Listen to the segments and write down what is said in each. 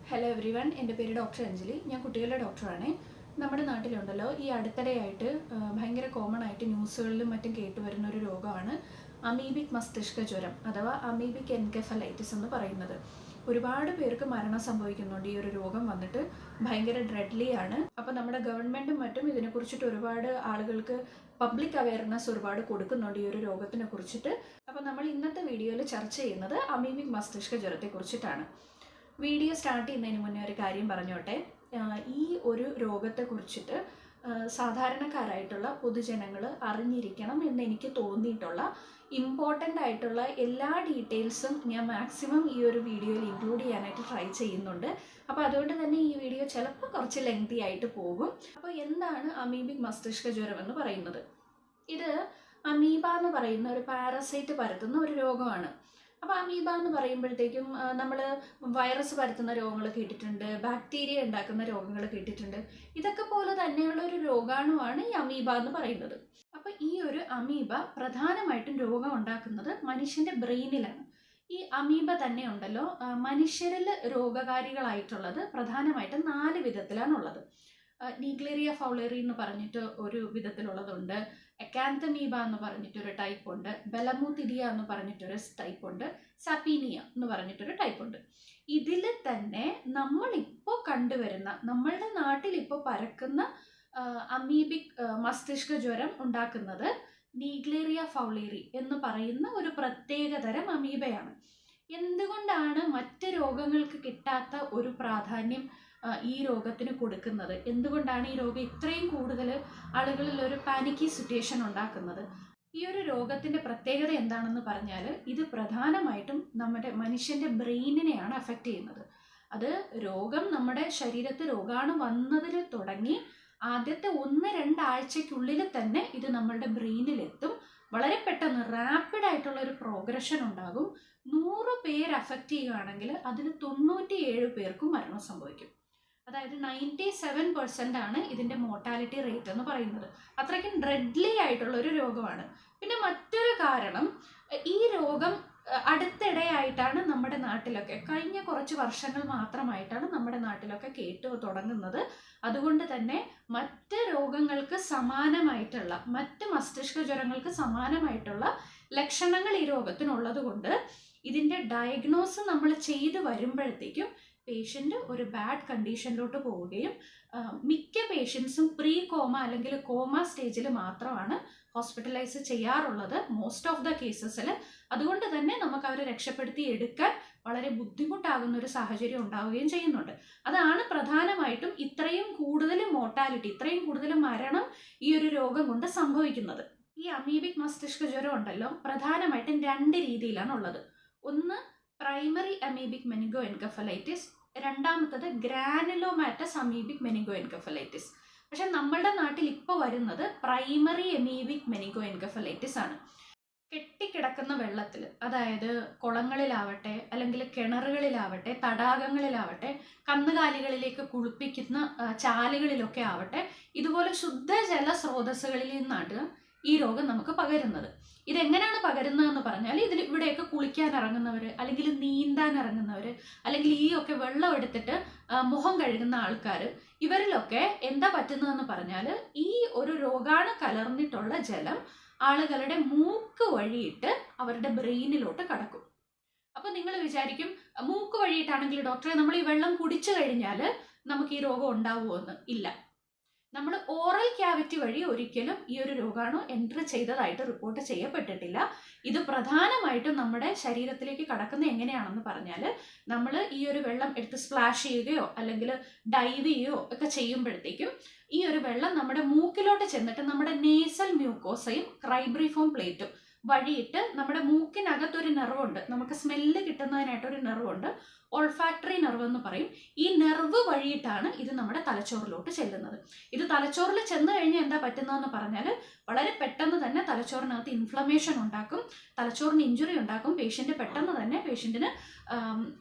Hello every one, എൻ്റെ പേര് doctor Anjali. ഞാൻ കുട്ടികളുടെ ഡോക്ടറാണ്. നമ്മുടെ നാട്ടിലുണ്ടല്ലോ, ഈ അടുത്തിടെയായിട്ട് ഭയങ്കര കോമൺ ആയിട്ട് ന്യൂസുകളിലും മറ്റും കേട്ടുവരുന്ന ഒരു രോഗമാണ് അമീബിക് മസ്തിഷ്ക ജ്വരം അഥവാ അമീബിക് എൻകെഫലൈറ്റിസ് എന്ന് പറയുന്നത്. ഒരുപാട് പേർക്ക് മരണം സംഭവിക്കുന്നുണ്ട് ഈ ഒരു രോഗം വന്നിട്ട്. ഭയങ്കര ഡ്രെഡ്ലി ആണ്. അപ്പോൾ നമ്മുടെ ഗവൺമെൻറ്റും മറ്റും ഇതിനെക്കുറിച്ചിട്ട് ഒരുപാട് ആളുകൾക്ക് പബ്ലിക് അവയർനെസ് ഒരുപാട് കൊടുക്കുന്നുണ്ട് ഈ ഒരു രോഗത്തിനെ കുറിച്ചിട്ട്. അപ്പോൾ നമ്മൾ ഇന്നത്തെ വീഡിയോയിൽ ചർച്ച ചെയ്യുന്നത് അമീബിക് മസ്തിഷ്ക ജ്വരത്തെ കുറിച്ചിട്ടാണ്. വീഡിയോ സ്റ്റാർട്ട് ചെയ്യുന്നതിന് മുന്നേ ഒരു കാര്യം പറഞ്ഞോട്ടെ. ഈ ഒരു രോഗത്തെക്കുറിച്ചിട്ട് സാധാരണക്കാരായിട്ടുള്ള പൊതുജനങ്ങൾ അറിഞ്ഞിരിക്കണം എന്ന് എനിക്ക് തോന്നിയിട്ടുള്ള ഇമ്പോർട്ടൻ്റ് ആയിട്ടുള്ള എല്ലാ ഡീറ്റെയിൽസും ഞാൻ മാക്സിമം ഈ ഒരു വീഡിയോയിൽ ഇൻക്ലൂഡ് ചെയ്യാനായിട്ട് ട്രൈ ചെയ്യുന്നുണ്ട്. അപ്പോൾ അതുകൊണ്ട് തന്നെ ഈ വീഡിയോ ചിലപ്പോൾ കുറച്ച് ലെങ്തി ആയിട്ട് പോകും. അപ്പോൾ എന്താണ് അമീബിക് മസ്തിഷ്ക ജ്വരം എന്ന് പറയുന്നത്? ഇത് അമീബ എന്ന് പറയുന്ന ഒരു പാരസൈറ്റ് പരത്തുന്ന ഒരു രോഗമാണ്. അപ്പോൾ അമീബ എന്ന് പറയുമ്പോഴത്തേക്കും നമ്മൾ വൈറസ് പരത്തുന്ന രോഗങ്ങൾ കേട്ടിട്ടുണ്ട്, ബാക്ടീരിയ ഉണ്ടാക്കുന്ന രോഗങ്ങൾ കേട്ടിട്ടുണ്ട്. ഇതൊക്കെ പോലെ തന്നെയുള്ള ഒരു രോഗാണുവാണ് ഈ അമീബ എന്ന് പറയുന്നത്. അപ്പോൾ ഈ ഒരു അമീബ പ്രധാനമായിട്ടും രോഗം ഉണ്ടാക്കുന്നത് മനുഷ്യൻ്റെ ബ്രെയിനിലാണ്. ഈ അമീബ തന്നെ ഉണ്ടല്ലോ, മനുഷ്യരിൽ രോഗകാരികളായിട്ടുള്ളത് പ്രധാനമായിട്ടും 4 വിധത്തിലാണുള്ളത്. നീഗ്ലേറിയ ഫൗളേറി എന്ന് പറഞ്ഞിട്ട് ഒരു വിധത്തിലുള്ളതുണ്ട്, എക്കാന്തമീബ എന്ന് പറഞ്ഞിട്ടൊരു ടൈപ്പ് ഉണ്ട്, ബെലമുത്തിഡിയ എന്ന് പറഞ്ഞിട്ടൊരു ടൈപ്പ് ഉണ്ട്, സപ്പീനിയ എന്ന് പറഞ്ഞിട്ടൊരു ടൈപ്പ് ഉണ്ട്. ഇതിൽ തന്നെ നമ്മളിപ്പോൾ കണ്ടുവരുന്ന, നമ്മളുടെ നാട്ടിൽ ഇപ്പോൾ പരക്കുന്ന അമീബിക് മസ്തിഷ്ക ജ്വരം ഉണ്ടാക്കുന്നത് നീഗ്ലേറിയ ഫൗളേറി എന്ന് പറയുന്ന ഒരു പ്രത്യേകതരം അമീബയാണ്. എന്തുകൊണ്ടാണ് മറ്റ് രോഗങ്ങൾക്ക് കിട്ടാത്ത ഒരു പ്രാധാന്യം ഈ രോഗത്തിന് കൊടുക്കുന്നത്? എന്തുകൊണ്ടാണ് ഈ രോഗം ഇത്രയും കൂടുതൽ ആളുകളിൽ ഒരു പാനിക്കി സിറ്റുവേഷൻ ഉണ്ടാക്കുന്നത്? ഈ ഒരു രോഗത്തിൻ്റെ പ്രത്യേകത എന്താണെന്ന് പറഞ്ഞാൽ, ഇത് പ്രധാനമായിട്ടും നമ്മുടെ മനുഷ്യൻ്റെ ബ്രെയിനിനെയാണ് അഫക്റ്റ് ചെയ്യുന്നത്. അത് രോഗം നമ്മുടെ ശരീരത്തിൽ രോഗാണു വന്നതിൽ തുടങ്ങി ആദ്യത്തെ 1-2 ആഴ്ചയ്ക്കുള്ളിൽ തന്നെ ഇത് നമ്മളുടെ ബ്രെയിനിലെത്തും. വളരെ പെട്ടെന്ന് റാപ്പിഡായിട്ടുള്ള ഒരു പ്രോഗ്രഷൻ ഉണ്ടാകും. 100 പേര് അഫക്റ്റ് ചെയ്യുകയാണെങ്കിൽ അതിൽ 97 പേർക്കും മരണം സംഭവിക്കും. അതായത് 97% ആണ് ഇതിൻ്റെ മോർട്ടാലിറ്റി റേറ്റ് എന്ന് പറയുന്നത്. അത്രയ്ക്കും ഡ്രെഡ്ലി ആയിട്ടുള്ള ഒരു രോഗമാണ്. പിന്നെ മറ്റൊരു കാരണം, ഈ രോഗം അടുത്തിടെയായിട്ടാണ് നമ്മുടെ നാട്ടിലൊക്കെ, കഴിഞ്ഞ കുറച്ച് വർഷങ്ങൾ മാത്രമായിട്ടാണ് നമ്മുടെ നാട്ടിലൊക്കെ കേട്ടു തുടങ്ങുന്നത്. അതുകൊണ്ട് തന്നെ മറ്റ് രോഗങ്ങൾക്ക് സമാനമായിട്ടുള്ള, മറ്റ് മസ്തിഷ്ക ജ്വരങ്ങൾക്ക് സമാനമായിട്ടുള്ള ലക്ഷണങ്ങൾ ഈ രോഗത്തിനുള്ളത് കൊണ്ട് ഇതിൻ്റെ ഡയഗ്നോസ് നമ്മൾ ചെയ്ത് വരുമ്പോഴത്തേക്കും പേഷ്യൻ്റ് ഒരു ബാഡ് കണ്ടീഷനിലോട്ട് പോവുകയും മിക്ക പേഷ്യൻസും പ്രീ കോമ അല്ലെങ്കിൽ കോമ സ്റ്റേജിൽ മാത്രമാണ് ഹോസ്പിറ്റലൈസ് ചെയ്യാറുള്ളത് മോസ്റ്റ് ഓഫ് ദ കേസസിൽ. അതുകൊണ്ട് തന്നെ നമുക്ക് അവരെ രക്ഷപ്പെടുത്തി എടുക്കാൻ വളരെ ബുദ്ധിമുട്ടാകുന്ന ഒരു സാഹചര്യം ഉണ്ടാവുകയും ചെയ്യുന്നുണ്ട്. അതാണ് പ്രധാനമായിട്ടും ഇത്രയും കൂടുതൽ മോർട്ടാലിറ്റി, ഇത്രയും കൂടുതൽ മരണം ഈ ഒരു രോഗം കൊണ്ട് സംഭവിക്കുന്നത്. ഈ അമീബിക് മസ്തിഷ്ക ജ്വരം ഉണ്ടല്ലോ, പ്രധാനമായിട്ടും 2 രീതിയിലാണ് ഉള്ളത്. ഒന്ന് പ്രൈമറി അമീബിക് മെനിഗോ എൻകെഫലൈറ്റിസ്, രണ്ടാമത്തത് ഗ്രാനുലോമാറ്റസ് അമീബിക് മെനിഗോ എൻകെഫലൈറ്റിസ്. പക്ഷെ നമ്മളുടെ നാട്ടിൽ ഇപ്പോൾ വരുന്നത് പ്രൈമറി അമീബിക് മെനിഗോ എൻകെഫലൈറ്റിസ് ആണ്. കെട്ടിക്കിടക്കുന്ന വെള്ളത്തിൽ, അതായത് കുളങ്ങളിലാവട്ടെ അല്ലെങ്കിൽ കിണറുകളിലാവട്ടെ തടാകങ്ങളിലാവട്ടെ കന്നുകാലികളിലേക്ക് കുളിപ്പിക്കുന്ന ചാലുകളിലൊക്കെ ആവട്ടെ, ഇതുപോലെ ശുദ്ധജല സ്രോതസ്സുകളിൽ നിന്നാണ് ഈ രോഗം നമുക്ക് പകരുന്നത്. ഇതെങ്ങനെയാണ് പകരുന്നതെന്ന് പറഞ്ഞാൽ, ഇവിടെയൊക്കെ കുളിക്കാൻ ഇറങ്ങുന്നവർ അല്ലെങ്കിൽ നീന്താൻ ഇറങ്ങുന്നവർ അല്ലെങ്കിൽ ഈ ഒക്കെ വെള്ളം എടുത്തിട്ട് മുഖം കഴുകുന്ന ആൾക്കാർ, ഇവരിലൊക്കെ എന്താ പറ്റുന്നതെന്ന് പറഞ്ഞാൽ, ഈ ഒരു രോഗാണു കലർന്നിട്ടുള്ള ജലം ആളുകളുടെ മൂക്ക് വഴിയിട്ട് അവരുടെ ബ്രെയിനിലോട്ട് കടക്കും. അപ്പോൾ നിങ്ങൾ വിചാരിക്കും, മൂക്ക് വഴിയിട്ടാണെങ്കിൽ ഡോക്ടറെ നമ്മൾ ഈ വെള്ളം കുടിച്ചു കഴിഞ്ഞാൽ നമുക്ക് ഈ രോഗം ഉണ്ടാവുമോ എന്ന്? ഇല്ല. നമ്മൾ ഓറൽ ക്യാവിറ്റി വഴി ഒരിക്കലും ഈ ഒരു രോഗാണു എൻട്രി ചെയ്തതായിട്ട് റിപ്പോർട്ട് ചെയ്യപ്പെട്ടിട്ടില്ല. ഇത് പ്രധാനമായിട്ടും നമ്മുടെ ശരീരത്തിലേക്ക് കടക്കുന്ന എങ്ങനെയാണെന്ന് പറഞ്ഞാൽ, നമ്മൾ ഈ ഒരു വെള്ളം എടുത്ത് സ്പ്ലാഷ് ചെയ്യുകയോ അല്ലെങ്കിൽ ഡൈവ് ചെയ്യുകയോ ഒക്കെ ചെയ്യുമ്പോഴത്തേക്കും ഈ ഒരു വെള്ളം നമ്മുടെ മൂക്കിലോട്ട് ചെന്നിട്ട് നമ്മുടെ നേസൽ മ്യൂക്കോസയും ക്രൈബ്രിഫോം പ്ലേറ്റും വഴിയിട്ട് നമ്മുടെ മൂക്കിനകത്തൊരു നെർവുണ്ട്, നമുക്ക് സ്മെല്ല് കിട്ടുന്നതിനായിട്ടൊരു നെർവുണ്ട്, ഓൾഫാക്ടറി നെർവ് എന്ന് പറയും. ഈ നെർവ് വഴിയിട്ടാണ് ഇത് നമ്മുടെ തലച്ചോറിലോട്ട് ചെല്ലുന്നത്. ഇത് തലച്ചോറിൽ ചെന്ന് കഴിഞ്ഞാൽ എന്താ പറ്റുന്നതെന്ന് പറഞ്ഞാൽ, വളരെ പെട്ടെന്ന് തന്നെ തലച്ചോറിനകത്ത് ഇൻഫ്ലമേഷൻ ഉണ്ടാക്കും, തലച്ചോറിന് ഇഞ്ചുറി ഉണ്ടാക്കും. പെട്ടെന്ന് തന്നെ പേഷ്യൻറ്റിന്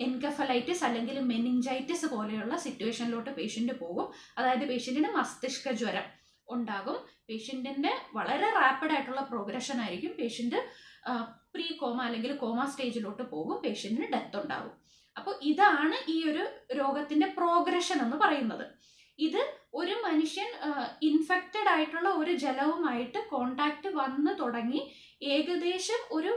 എൻകെഫലൈറ്റിസ് അല്ലെങ്കിൽ മെനിഞ്ചൈറ്റിസ് പോലെയുള്ള സിറ്റുവേഷനിലോട്ട് പേഷ്യൻ്റ് പോകും. അതായത് പേഷ്യൻറ്റിന് മസ്തിഷ്ക ജ്വരം ഉണ്ടാകും. പേഷ്യൻറ്റിൻ്റെ വളരെ റാപ്പിഡ് ആയിട്ടുള്ള പ്രോഗ്രഷൻ ആയിരിക്കും. പേഷ്യൻറ്റ് പ്രീ കോമ അല്ലെങ്കിൽ കോമ സ്റ്റേജിലോട്ട് പോകും. പേഷ്യൻറ്റിന് ഡെത്ത് ഉണ്ടാകും. അപ്പോൾ ഇതാണ് ഈ ഒരു രോഗത്തിന്റെ പ്രോഗ്രഷൻ എന്ന് പറയുന്നത്. ഇത് ഒരു മനുഷ്യൻ ഇൻഫെക്റ്റഡ് ആയിട്ടുള്ള ഒരു ജലവുമായിട്ട് കോണ്ടാക്ട് വന്ന് തുടങ്ങി ഏകദേശം ഒരു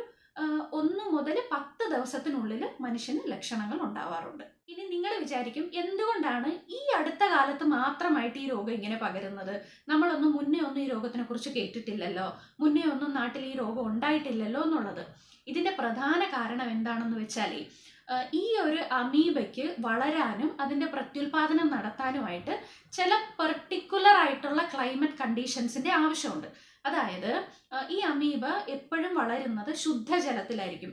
1 മുതൽ 10 ദിവസത്തിനുള്ളിൽ മനുഷ്യന് ലക്ഷണങ്ങൾ ഉണ്ടാവാറുണ്ട്. ഇനി നിങ്ങൾ വിചാരിക്കും, എന്തുകൊണ്ടാണ് ഈ അടുത്ത കാലത്ത് മാത്രമായിട്ട് ഈ രോഗം ഇങ്ങനെ പകരുന്നത്? നമ്മളൊന്നും മുന്നേ ഒന്നും ഈ രോഗത്തിനെ കുറിച്ച് കേട്ടിട്ടില്ലല്ലോ, മുന്നേ ഒന്നും നാട്ടിൽ ഈ രോഗം ഉണ്ടായിട്ടില്ലല്ലോ എന്നുള്ളത്. ഇതിന്റെ പ്രധാന കാരണം എന്താണെന്ന് വെച്ചാൽ, ഈ ഒരു അമീബയ്ക്ക് വളരാനും അതിന്റെ പ്രത്യുൽപാദനം നടത്താനുമായിട്ട് ചില പെർട്ടിക്കുലർ ആയിട്ടുള്ള ക്ലൈമറ്റ് കണ്ടീഷൻസിന്റെ ആവശ്യമുണ്ട്. അതായത് ഈ അമീബ എപ്പോഴും വളരുന്നത് ശുദ്ധജലത്തിലായിരിക്കും.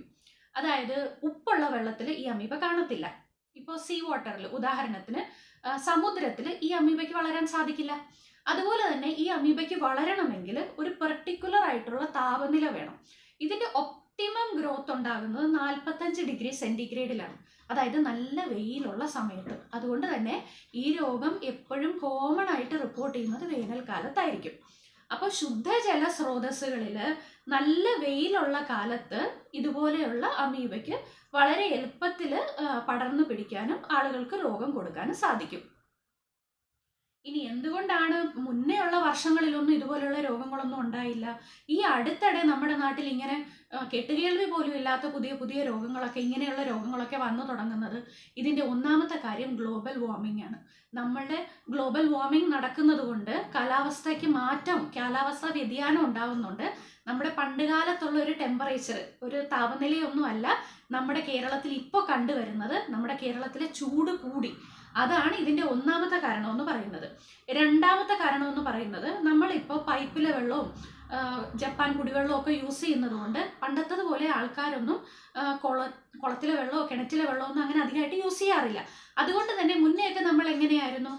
അതായത് ഉപ്പുള്ള വെള്ളത്തിൽ ഈ അമീബ കാണത്തില്ല. ഇപ്പോൾ സീ വാട്ടറിൽ, ഉദാഹരണത്തിന് സമുദ്രത്തിൽ ഈ അമീബയ്ക്ക് വളരാൻ സാധിക്കില്ല. അതുപോലെ തന്നെ ഈ അമീബയ്ക്ക് വളരണമെങ്കിൽ ഒരു പെർട്ടിക്കുലർ ആയിട്ടുള്ള താപനില വേണം. ഇതിന്റെ ഒപ്റ്റിമം ഗ്രോത്ത് ഉണ്ടാകുന്നത് 45 ഡിഗ്രി സെന്റിഗ്രേഡിലാണ്, അതായത് നല്ല വെയിലുള്ള സമയത്ത്. അതുകൊണ്ട് തന്നെ ഈ രോഗം എപ്പോഴും കോമൺ ആയിട്ട് റിപ്പോർട്ട് ചെയ്യുന്നത് വേനൽക്കാലത്തായിരിക്കും. അപ്പോൾ ശുദ്ധജല സ്രോതസ്സുകളിൽ നല്ല വെയിലുള്ള കാലത്ത് ഇതുപോലെയുള്ള അമീബയ്ക്ക് വളരെ എളുപ്പത്തിൽ പടർന്നു പിടിക്കാനും ആളുകൾക്ക് രോഗം കൊടുക്കാനും സാധിക്കും. ഇനി എന്തുകൊണ്ടാണ് മുന്നേ ഉള്ള വർഷങ്ങളിലൊന്നും ഇതുപോലെയുള്ള രോഗങ്ങളൊന്നും ഉണ്ടായില്ല? ഈ അടുത്തിടെ നമ്മുടെ നാട്ടിൽ ഇങ്ങനെ കെട്ടുകേൾവി പോലും ഇല്ലാത്ത പുതിയ പുതിയ രോഗങ്ങളൊക്കെ, ഇങ്ങനെയുള്ള രോഗങ്ങളൊക്കെ വന്നു തുടങ്ങുന്നത്, ഇതിൻ്റെ ഒന്നാമത്തെ കാര്യം ഗ്ലോബൽ വാർമിംഗ് ആണ്. നമ്മളുടെ ഗ്ലോബൽ വാർമിംഗ് നടക്കുന്നത് കൊണ്ട് കാലാവസ്ഥയ്ക്ക് മാറ്റം, കാലാവസ്ഥാ വ്യതിയാനം ഉണ്ടാവുന്നുണ്ട്. നമ്മുടെ പണ്ടുകാലത്തുള്ള ഒരു ടെമ്പറേച്ചർ, ഒരു താപനിലയൊന്നുമല്ല നമ്മുടെ കേരളത്തിൽ ഇപ്പോൾ കണ്ടുവരുന്നത്. നമ്മുടെ കേരളത്തിലെ ചൂട് കൂടി, അതാണ് ഇതിൻ്റെ ഒന്നാമത്തെ കാരണം എന്ന് പറയുന്നത്. രണ്ടാമത്തെ കാരണം എന്ന് പറയുന്നത്, നമ്മളിപ്പോൾ പൈപ്പിലെ വെള്ളവും ജപ്പാൻ കുടിവെള്ളവും ഒക്കെ യൂസ് ചെയ്യുന്നത് കൊണ്ട് പണ്ടത്തതുപോലെ ആൾക്കാരൊന്നും കുളത്തിലെ വെള്ളമോ കിണറ്റിലെ വെള്ളമോ ഒന്നും അങ്ങനെ അധികമായിട്ട് യൂസ് ചെയ്യാറില്ല. അതുകൊണ്ട് തന്നെ മുന്നെയൊക്കെ നമ്മൾ എങ്ങനെയായിരുന്നു,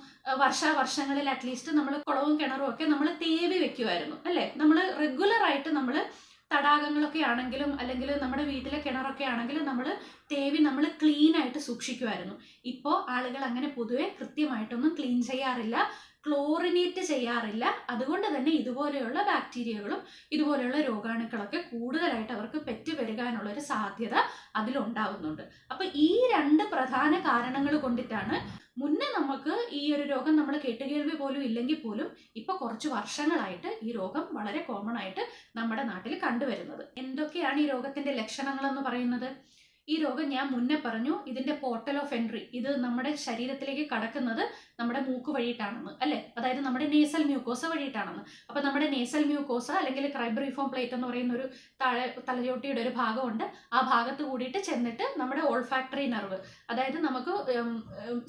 വർഷങ്ങളിൽ അറ്റ്ലീസ്റ്റ് നമ്മൾ കുളവും കിണറും ഒക്കെ നമ്മൾ തേവി വെക്കുമായിരുന്നു, അല്ലേ? നമ്മൾ റെഗുലറായിട്ട് നമ്മൾ തടാകങ്ങളൊക്കെ ആണെങ്കിലും അല്ലെങ്കിൽ നമ്മുടെ വീട്ടിലെ കിണറൊക്കെ ആണെങ്കിലും നമ്മൾ തേവി നമ്മൾ ക്ലീൻ ആയിട്ട് സൂക്ഷിക്കുമായിരുന്നു. ഇപ്പോൾ ആളുകൾ അങ്ങനെ പൊതുവെ കൃത്യമായിട്ടൊന്നും ക്ലീൻ ചെയ്യാറില്ല, ക്ലോറിനേറ്റ് ചെയ്യാറില്ല. അതുകൊണ്ട് തന്നെ ഇതുപോലെയുള്ള ബാക്ടീരിയകളും ഇതുപോലെയുള്ള രോഗാണുക്കളൊക്കെ കൂടുതലായിട്ട് അവർക്ക് പെറ്റുപെരുകാനുള്ള ഒരു സാധ്യത അതിലുണ്ടാവുന്നുണ്ട്. അപ്പൊ ഈ 2 പ്രധാന കാരണങ്ങൾ കൊണ്ടിട്ടാണ് മുന്നേ നമുക്ക് ഈ ഒരു രോഗം നമ്മൾ കേട്ടുകേൾവി പോലും ഇല്ലെങ്കിൽ പോലും ഇപ്പൊ കുറച്ച് വർഷങ്ങളായിട്ട് ഈ രോഗം വളരെ കോമൺ ആയിട്ട് നമ്മുടെ നാട്ടിൽ കണ്ടുവരുന്നത്. എന്തൊക്കെയാണ് ഈ രോഗത്തിന്റെ ലക്ഷണങ്ങൾ എന്ന് പറയുന്നത്? ഈ രോഗം ഞാൻ മുന്നേ പറഞ്ഞു, ഇതിന്റെ പോർട്ടൽ ഓഫ് എൻട്രി, ഇത് നമ്മുടെ ശരീരത്തിലേക്ക് കടക്കുന്നത് നമ്മുടെ മൂക്ക് വഴിയിട്ടാണെന്ന്, അല്ലെ? അതായത് നമ്മുടെ നേസൽ മ്യൂക്കോസ വഴിയിട്ടാണെന്ന്. അപ്പൊ നമ്മുടെ നേസൽ മ്യൂക്കോസ അല്ലെങ്കിൽ ക്രൈബ്രിഫോം പ്ലേറ്റ് എന്ന് പറയുന്ന ഒരു തലയോട്ടിയുടെ ഒരു ഭാഗമുണ്ട്. ആ ഭാഗത്ത് കൂടിയിട്ട് ചെന്നിട്ട് നമ്മുടെ ഓൾഫാക്ടറി നെർവ്, അതായത് നമുക്ക്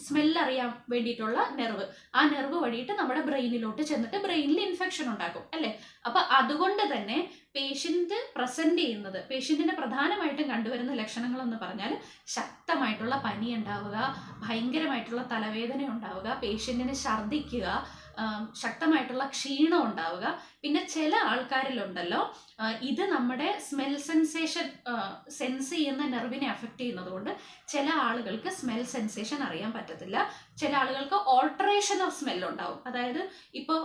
സ്മെല്ല് അറിയാൻ വേണ്ടിയിട്ടുള്ള നെർവ്, ആ നെർവ് വഴിയിട്ട് നമ്മുടെ ബ്രെയിനിലോട്ട് ചെന്നിട്ട് ബ്രെയിനിൽ ഇൻഫെക്ഷൻ ഉണ്ടാക്കും, അല്ലെ? അപ്പൊ അതുകൊണ്ട് തന്നെ പേഷ്യന്റ് പ്രസന്റ് ചെയ്യുന്നത്, പേഷ്യന്റിന് പ്രധാനമായിട്ടും കണ്ടുവരുന്ന ലക്ഷണങ്ങൾ എന്ന് പറഞ്ഞാൽ ശക്തമായിട്ടുള്ള പനി ഉണ്ടാവുക, ഭയങ്കരമായിട്ടുള്ള തലവേദന ഉണ്ടാവുക, പേഷ്യന്റിന് ഛർദ്ദിക്കുക, ശക്തമായിട്ടുള്ള ക്ഷീണം ഉണ്ടാവുക. പിന്നെ ചില ആൾക്കാരിലുണ്ടല്ലോ, ഇത് നമ്മുടെ സ്മെൽ സെൻസേഷൻ സെൻസ് ചെയ്യുന്ന നെർവിനെ അഫക്റ്റ് ചെയ്യുന്നത് കൊണ്ട് ചില ആളുകൾക്ക് സ്മെൽ സെൻസേഷൻ അറിയാൻ പറ്റത്തില്ല. ചില ആളുകൾക്ക് ഓൾട്ടറേഷൻ ഓഫ് സ്മെൽ ഉണ്ടാവും. അതായത് ഇപ്പോൾ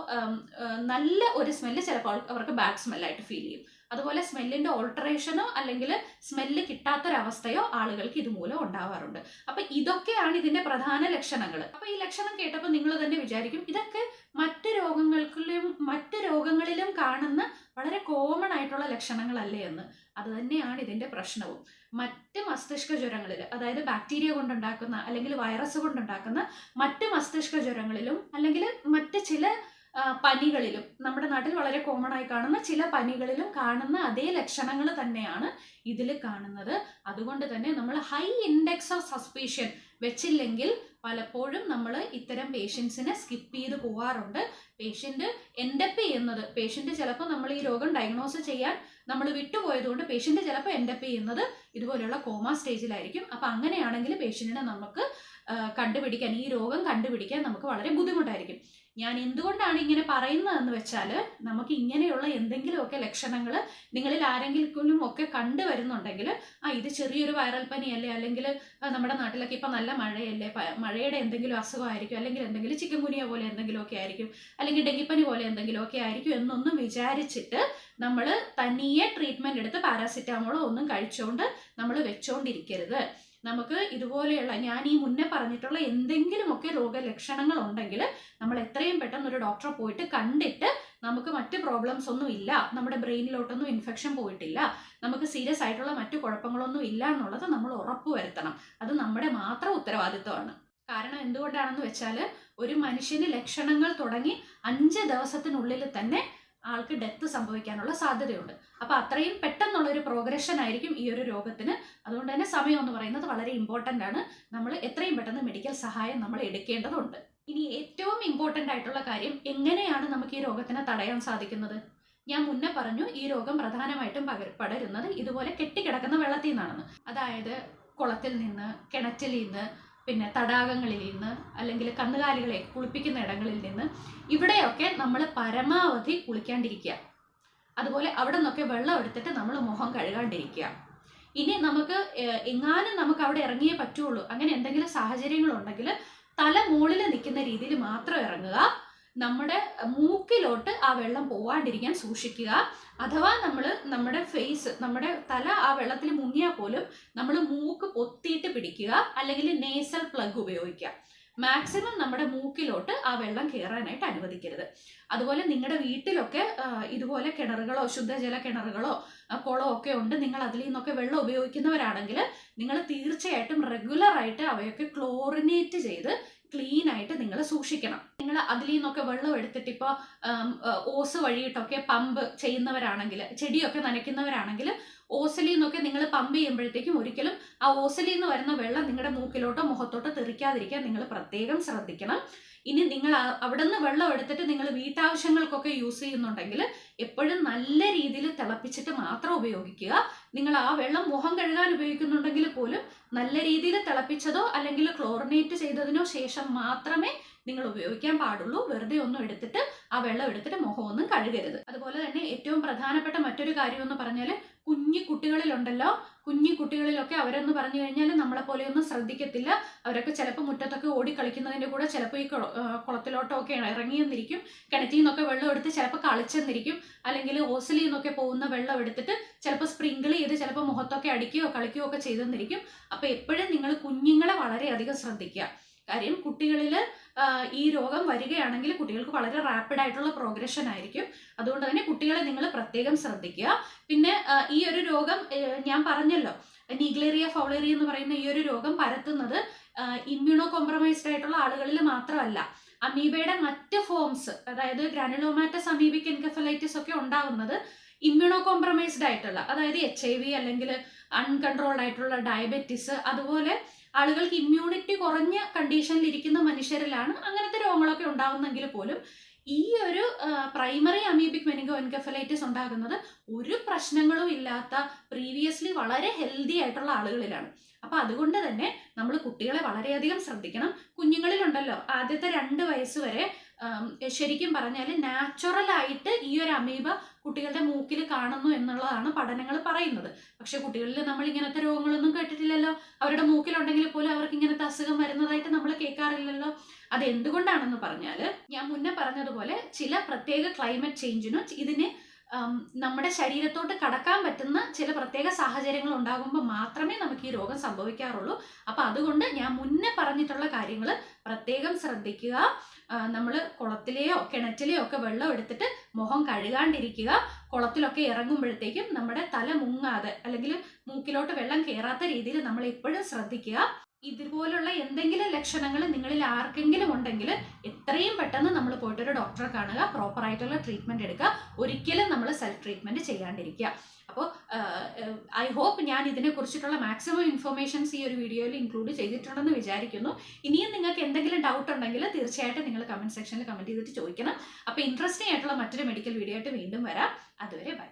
നല്ല ഒരു സ്മെല്ല് ചിലപ്പോൾ അവർക്ക് ബാഡ് സ്മെല്ലായിട്ട് ഫീൽ ചെയ്യും. അതുപോലെ സ്മെല്ലിന്റെ ഓൾട്ടറേഷനോ അല്ലെങ്കിൽ സ്മെല്ല് കിട്ടാത്തൊരവസ്ഥയോ ആളുകൾക്ക് ഇതുമൂലം ഉണ്ടാവാറുണ്ട്. അപ്പൊ ഇതൊക്കെയാണ് ഇതിന്റെ പ്രധാന ലക്ഷണങ്ങൾ. അപ്പൊ ഈ ലക്ഷണം കേട്ടപ്പോൾ നിങ്ങൾ തന്നെ വിചാരിക്കും, ഇതൊക്കെ മറ്റു രോഗങ്ങളിലും കാണുന്ന വളരെ കോമൺ ആയിട്ടുള്ള ലക്ഷണങ്ങളല്ലേ എന്ന്. അത് തന്നെയാണ് ഇതിന്റെ പ്രശ്നവും. മറ്റ് മസ്തിഷ്ക ജ്വരങ്ങളിൽ, അതായത് ബാക്ടീരിയ കൊണ്ടുണ്ടാക്കുന്ന അല്ലെങ്കിൽ വൈറസ് കൊണ്ടുണ്ടാക്കുന്ന മറ്റ് മസ്തിഷ്ക ജ്വരങ്ങളിലും അല്ലെങ്കിൽ മറ്റ് ചില പനികളിലും, നമ്മുടെ നാട്ടിൽ വളരെ കോമൺ ആയി കാണുന്ന ചില പനികളിലും കാണുന്ന അതേ ലക്ഷണങ്ങൾ തന്നെയാണ് ഇതിൽ കാണുന്നത്. അതുകൊണ്ട് തന്നെ നമ്മൾ ഹൈ ഇൻഡെക്സ് ഓഫ് സസ്പീഷ്യൻ വെച്ചില്ലെങ്കിൽ പലപ്പോഴും നമ്മൾ ഇത്തരം പേഷ്യൻസിനെ സ്കിപ്പ് ചെയ്ത് പോവാറുണ്ട്. പേഷ്യന്റ് എൻഡപ്പ് ചെയ്യുന്നത്, പേഷ്യന്റ് ചിലപ്പോൾ നമ്മൾ ഈ രോഗം ഡയഗ്നോസ് ചെയ്യാൻ നമ്മൾ വിട്ടുപോയതുകൊണ്ട് പേഷ്യന്റ് ചിലപ്പോൾ എൻഡപ്പ് ചെയ്യുന്നത് ഇതുപോലെയുള്ള കോമ സ്റ്റേജിലായിരിക്കും. അപ്പം അങ്ങനെയാണെങ്കിൽ പേഷ്യന്റിനെ നമുക്ക് കണ്ടുപിടിക്കാൻ, ഈ രോഗം കണ്ടുപിടിക്കാൻ നമുക്ക് വളരെ ബുദ്ധിമുട്ടായിരിക്കും. ഞാൻ എന്തുകൊണ്ടാണ് ഇങ്ങനെ പറയുന്നതെന്ന് വെച്ചാൽ, നമുക്ക് ഇങ്ങനെയുള്ള എന്തെങ്കിലുമൊക്കെ ലക്ഷണങ്ങൾ നിങ്ങളിൽ ആരെങ്കിലും ഒക്കെ കണ്ടുവരുന്നുണ്ടെങ്കിൽ, ഇത് ചെറിയൊരു വൈറൽ പനിയല്ലേ, അല്ലെങ്കിൽ നമ്മുടെ നാട്ടിലൊക്കെ ഇപ്പം നല്ല മഴയല്ലേ, മഴയുടെ എന്തെങ്കിലും അസുഖമായിരിക്കും, അല്ലെങ്കിൽ എന്തെങ്കിലും ചിക്കൻ ഗുനിയ പോലെ എന്തെങ്കിലുമൊക്കെ ആയിരിക്കും, അല്ലെങ്കിൽ ഡെങ്കിപ്പനി പോലെ എന്തെങ്കിലുമൊക്കെ ആയിരിക്കും എന്നൊന്നും വിചാരിച്ചിട്ട് നമ്മൾ തനിയെ ട്രീറ്റ്മെന്റ് എടുത്ത് പാരാസിറ്റാമോളോ ഒന്നും കഴിച്ചുകൊണ്ട് നമ്മൾ വെച്ചോണ്ടിരിക്കരുത്. നമുക്ക് ഇതുപോലെയുള്ള ഞാൻ ഈ മുന്നേ പറഞ്ഞിട്ടുള്ള എന്തെങ്കിലുമൊക്കെ രോഗലക്ഷണങ്ങൾ ഉണ്ടെങ്കിൽ നമ്മൾ എത്രയും പെട്ടെന്ന് ഒരു ഡോക്ടറെ പോയിട്ട് കണ്ടിട്ട് നമുക്ക് മറ്റ് പ്രോബ്ലംസ് ഒന്നും ഇല്ല, നമ്മുടെ ബ്രെയിനിലോട്ടൊന്നും ഇൻഫെക്ഷൻ പോയിട്ടില്ല, നമുക്ക് സീരിയസ് ആയിട്ടുള്ള മറ്റു കുഴപ്പങ്ങളൊന്നും ഇല്ല എന്നുള്ളത് നമ്മൾ ഉറപ്പുവരുത്തണം. അത് നമ്മുടെ മാത്രം ഉത്തരവാദിത്വമാണ്. കാരണം എന്തുകൊണ്ടാണെന്ന് വെച്ചാൽ ഒരു മനുഷ്യന് ലക്ഷണങ്ങൾ തുടങ്ങി 5 ദിവസത്തിനുള്ളിൽ തന്നെ ആൾക്ക് ഡെത്ത് സംഭവിക്കാനുള്ള സാധ്യതയുണ്ട്. അപ്പോൾ അത്രയും പെട്ടെന്നുള്ളൊരു പ്രോഗ്രഷൻ ആയിരിക്കും ഈ ഒരു രോഗത്തിന്. അതുകൊണ്ട് തന്നെ സമയം എന്ന് പറയുന്നത് വളരെ ഇമ്പോർട്ടൻ്റ് ആണ്. നമ്മൾ എത്രയും പെട്ടെന്ന് മെഡിക്കൽ സഹായം നമ്മൾ എടുക്കേണ്ടതുണ്ട്. ഇനി ഏറ്റവും ഇമ്പോർട്ടൻ്റ് ആയിട്ടുള്ള കാര്യം, എങ്ങനെയാണ് നമുക്ക് ഈ രോഗത്തിനെ തടയാൻ സാധിക്കുന്നത്? ഞാൻ മുന്നേ പറഞ്ഞു, ഈ രോഗം പ്രധാനമായിട്ടും പടരുന്നത് ഇതുപോലെ കെട്ടിക്കിടക്കുന്ന വെള്ളത്തിൽ നിന്നാണെന്ന്. അതായത് കുളത്തിൽ നിന്ന്, കിണറ്റിൽ നിന്ന്, പിന്നെ തടാകങ്ങളിൽ നിന്ന്, അല്ലെങ്കിൽ കന്നുകാലികളെ കുളിപ്പിക്കുന്ന ഇടങ്ങളിൽ നിന്ന്, ഇവിടെയൊക്കെ നമ്മൾ പരമാവധി കുളിക്കാണ്ടിരിക്കുക. അതുപോലെ അവിടെ നിന്നൊക്കെ വെള്ളം എടുത്തിട്ട് നമ്മൾ മുഖം കഴുകാണ്ടിരിക്കുക. ഇനി നമുക്ക് എങ്ങാനും നമുക്ക് അവിടെ ഇറങ്ങിയേ പറ്റുള്ളൂ, അങ്ങനെ എന്തെങ്കിലും സാഹചര്യങ്ങളുണ്ടെങ്കിൽ തല മുകളിൽ നിൽക്കുന്ന രീതിയിൽ മാത്രം ഇറങ്ങുക. നമ്മുടെ മൂക്കിലോട്ട് ആ വെള്ളം പോവാണ്ടിരിക്കാൻ സൂക്ഷിക്കുക. അഥവാ നമ്മുടെ ഫേസ്, നമ്മുടെ തല ആ വെള്ളത്തിൽ മുങ്ങിയാൽ പോലും നമ്മൾ മൂക്ക് പൊത്തിയിട്ട് പിടിക്കുക, അല്ലെങ്കിൽ നേസൽ പ്ലഗ് ഉപയോഗിക്കുക. മാക്സിമം നമ്മുടെ മൂക്കിലോട്ട് ആ വെള്ളം കയറാനായിട്ട് അനുവദിക്കരുത്. അതുപോലെ നിങ്ങളുടെ വീട്ടിലൊക്കെ ഇതുപോലെ കിണറുകളോ ശുദ്ധജല കിണറുകളോ കുളമോ ഒക്കെ ഉണ്ട്, നിങ്ങൾ അതിൽ നിന്നൊക്കെ വെള്ളം ഉപയോഗിക്കുന്നവരാണെങ്കിൽ നിങ്ങൾ തീർച്ചയായിട്ടും റെഗുലറായിട്ട് അവയൊക്കെ ക്ലോറിനേറ്റ് ചെയ്ത് ക്ലീൻ ആയിട്ട് നിങ്ങൾ സൂക്ഷിക്കണം. നിങ്ങൾ അതിൽ നിന്നൊക്കെ വെള്ളം എടുത്തിട്ട് ഇപ്പോൾ ഓസ് വഴിയിട്ടൊക്കെ പമ്പ് ചെയ്യുന്നവരാണെങ്കിൽ, ചെടിയൊക്കെ നനയ്ക്കുന്നവരാണെങ്കിൽ ഓസിലിൽ നിന്നൊക്കെ നിങ്ങൾ പമ്പ് ചെയ്യുമ്പോഴത്തേക്കും ഒരിക്കലും ആ ഓസിലിൽ നിന്ന് വരുന്ന വെള്ളം നിങ്ങളുടെ മൂക്കിലോട്ടോ മുഖത്തോട്ടോ തെറിക്കാതിരിക്കാൻ നിങ്ങൾ പ്രത്യേകം ശ്രദ്ധിക്കണം. ഇനി നിങ്ങൾ അവിടെ നിന്ന് വെള്ളം എടുത്തിട്ട് നിങ്ങൾ വീട്ടാവശ്യങ്ങൾക്കൊക്കെ യൂസ് ചെയ്യുന്നുണ്ടെങ്കിൽ എപ്പോഴും നല്ല രീതിയിൽ തിളപ്പിച്ചിട്ട് മാത്രം ഉപയോഗിക്കുക. നിങ്ങൾ ആ വെള്ളം മുഖം കഴുകാൻ ഉപയോഗിക്കുന്നുണ്ടെങ്കിൽ പോലും നല്ല രീതിയിൽ തിളപ്പിച്ചതോ അല്ലെങ്കിൽ ക്ലോറിനേറ്റ് ചെയ്തതിനോ ശേഷം മാത്രമേ നിങ്ങൾ ഉപയോഗിക്കാൻ പാടുള്ളൂ. വെറുതെ ഒന്നും എടുത്തിട്ട് ആ വെള്ളം എടുത്തിട്ട് മുഖമൊന്നും കഴുകരുത്. അതുപോലെ തന്നെ ഏറ്റവും പ്രധാനപ്പെട്ട മറ്റൊരു കാര്യം എന്ന് പറഞ്ഞാൽ, കുഞ്ഞു കുട്ടികളിലുണ്ടല്ലോ, കുഞ്ഞു കുട്ടികളിലൊക്കെ അവരെന്ന് പറഞ്ഞു കഴിഞ്ഞാൽ നമ്മളെ പോലെയൊന്നും ശ്രദ്ധിക്കത്തില്ല. അവരൊക്കെ ചിലപ്പോൾ മുറ്റത്തൊക്കെ ഓടിക്കളിക്കുന്നതിൻ്റെ കൂടെ ചിലപ്പോൾ ഈ കുളത്തിലോട്ടൊക്കെ ഇറങ്ങിയെന്നിരിക്കും, കിണറ്റിൽ നിന്നൊക്കെ വെള്ളം എടുത്ത് ചിലപ്പോൾ കളിച്ചെന്നിരിക്കും, അല്ലെങ്കിൽ ഓസിലിൽ നിന്നൊക്കെ പോകുന്ന വെള്ളം എടുത്തിട്ട് ചിലപ്പോൾ സ്പ്രിങ്കിൾ ചെയ്ത് ചിലപ്പോൾ മുഖത്തൊക്കെ അടിക്കുകയോ കളിക്കുകയോ ഒക്കെ ചെയ്തെന്നിരിക്കും. അപ്പോൾ എപ്പോഴും നിങ്ങൾ കുഞ്ഞുങ്ങളെ വളരെയധികം ശ്രദ്ധിക്കുക. കാര്യം കുട്ടികളിൽ ഈ രോഗം വരികയാണെങ്കിൽ കുട്ടികൾക്ക് വളരെ റാപ്പിഡ് ആയിട്ടുള്ള പ്രോഗ്രഷൻ ആയിരിക്കും. അതുകൊണ്ട് തന്നെ കുട്ടികളെ നിങ്ങൾ പ്രത്യേകം ശ്രദ്ധിക്കുക. പിന്നെ ഈ ഒരു രോഗം ഞാൻ പറഞ്ഞല്ലോ, നീഗ്ലേറിയ ഫൗളേറി എന്ന് പറയുന്ന ഈ ഒരു രോഗം പരത്തുന്നത് ഇമ്മ്യൂണോ കോംപ്രമൈസ്ഡ് ആയിട്ടുള്ള ആളുകളിൽ മാത്രമല്ല, അമീബയുടെ മറ്റ് ഫോംസ്, അതായത് ഗ്രാനുലോമാറ്റസ് അമീബിക് എൻകെഫലൈറ്റിസ് ഒക്കെ ഉണ്ടാവുന്നത് ഇമ്മ്യൂണോ കോംപ്രമൈസ്ഡ് ആയിട്ടുള്ള, അതായത് HIV അല്ലെങ്കിൽ അൺകൺട്രോൾഡ് ആയിട്ടുള്ള ഡയബറ്റിസ്, അതുപോലെ ആളുകൾക്ക് ഇമ്മ്യൂണിറ്റി കുറഞ്ഞ കണ്ടീഷനിൽ ഇരിക്കുന്ന മനുഷ്യരിലാണ് അങ്ങനത്തെ രോഗങ്ങളൊക്കെ ഉണ്ടാകുന്നെങ്കിൽ പോലും ഈ ഒരു പ്രൈമറി അമീബിക് മെനിങ്കോ എൻകെഫലൈറ്റിസ് ഉണ്ടാകുന്നത് ഒരു പ്രശ്നങ്ങളും ഇല്ലാത്ത പ്രീവിയസ്ലി വളരെ ഹെൽത്തി ആയിട്ടുള്ള ആളുകളിലാണ്. അപ്പൊ അതുകൊണ്ട് തന്നെ നമ്മൾ കുട്ടികളെ വളരെയധികം ശ്രദ്ധിക്കണം. കുഞ്ഞുങ്ങളിലുണ്ടല്ലോ ആദ്യത്തെ 2 വയസ്സ് വരെ ശരിക്കും പറഞ്ഞാൽ നാച്ചുറലായിട്ട് ഈ ഒരു അമീബ കുട്ടികളുടെ മൂക്കിൽ കാണുന്നു എന്നുള്ളതാണ് പഠനങ്ങൾ പറയുന്നത്. പക്ഷെ കുട്ടികളിൽ നമ്മൾ ഇങ്ങനത്തെ രോഗങ്ങളൊന്നും കേട്ടിട്ടില്ലല്ലോ. അവരുടെ മൂക്കിലുണ്ടെങ്കിൽ പോലും അവർക്ക് ഇങ്ങനത്തെ അസുഖം വരുന്നതായിട്ട് നമ്മൾ കേൾക്കാറില്ലല്ലോ. അത് എന്തുകൊണ്ടാണെന്ന് പറഞ്ഞാൽ, ഞാൻ മുന്നേ പറഞ്ഞതുപോലെ ചില പ്രത്യേക ക്ലൈമറ്റ് ചേഞ്ചിനും ഇതിന് നമ്മുടെ ശരീരത്തോട്ട് കടക്കാൻ പറ്റുന്ന ചില പ്രത്യേക സാഹചര്യങ്ങൾ ഉണ്ടാകുമ്പോൾ മാത്രമേ നമുക്ക് ഈ രോഗം സംഭവിക്കാറുള്ളൂ. അപ്പൊ അതുകൊണ്ട് ഞാൻ മുന്നേ പറഞ്ഞിട്ടുള്ള കാര്യങ്ങൾ പ്രത്യേകം ശ്രദ്ധിക്കുക. നമ്മൾ കുളത്തിലെയോ കിണറ്റിലെയോ ഒക്കെ വെള്ളം എടുത്തിട്ട് മുഖം കഴുകാണ്ടിരിക്കുക. കുളത്തിലൊക്കെ ഇറങ്ങുമ്പോഴത്തേക്കും നമ്മുടെ തല മുങ്ങാതെ അല്ലെങ്കിൽ മൂക്കിലോട്ട് വെള്ളം കയറാത്ത രീതിയിൽ നമ്മൾ എപ്പോഴും ശ്രദ്ധിക്കുക. ഇതുപോലുള്ള എന്തെങ്കിലും ലക്ഷണങ്ങൾ നിങ്ങളിൽ ആർക്കെങ്കിലും ഉണ്ടെങ്കിൽ എത്രയും പെട്ടെന്ന് നമ്മൾ പോയിട്ടൊരു ഡോക്ടറെ കാണുക, പ്രോപ്പറായിട്ടുള്ള ട്രീറ്റ്മെൻറ്റ് എടുക്കുക. ഒരിക്കലും നമ്മൾ സെൽഫ് ട്രീറ്റ്മെൻറ്റ് ചെയ്യാണ്ടിരിക്കുക. അപ്പോൾ ഐ ഹോപ്പ് ഞാൻ ഇതിനെക്കുറിച്ചിട്ടുള്ള മാക്സിമം ഇൻഫർമേഷൻസ് ഈ ഒരു വീഡിയോയിൽ ഇൻക്ലൂഡ് ചെയ്തിട്ടുണ്ടെന്ന് വിചാരിക്കുന്നു. ഇനിയും നിങ്ങൾക്ക് എന്തെങ്കിലും ഡൗട്ട് ഉണ്ടെങ്കിൽ തീർച്ചയായിട്ടും നിങ്ങൾ കമൻറ്റ് സെക്ഷനിൽ കമൻറ്റ് ചെയ്തിട്ട് ചോദിക്കണം. അപ്പോൾ ഇൻട്രസ്റ്റിംഗ് ആയിട്ടുള്ള മറ്റൊരു മെഡിക്കൽ വീഡിയോ ആയിട്ട് വീണ്ടും വരാം. അതുവരെ ബൈ.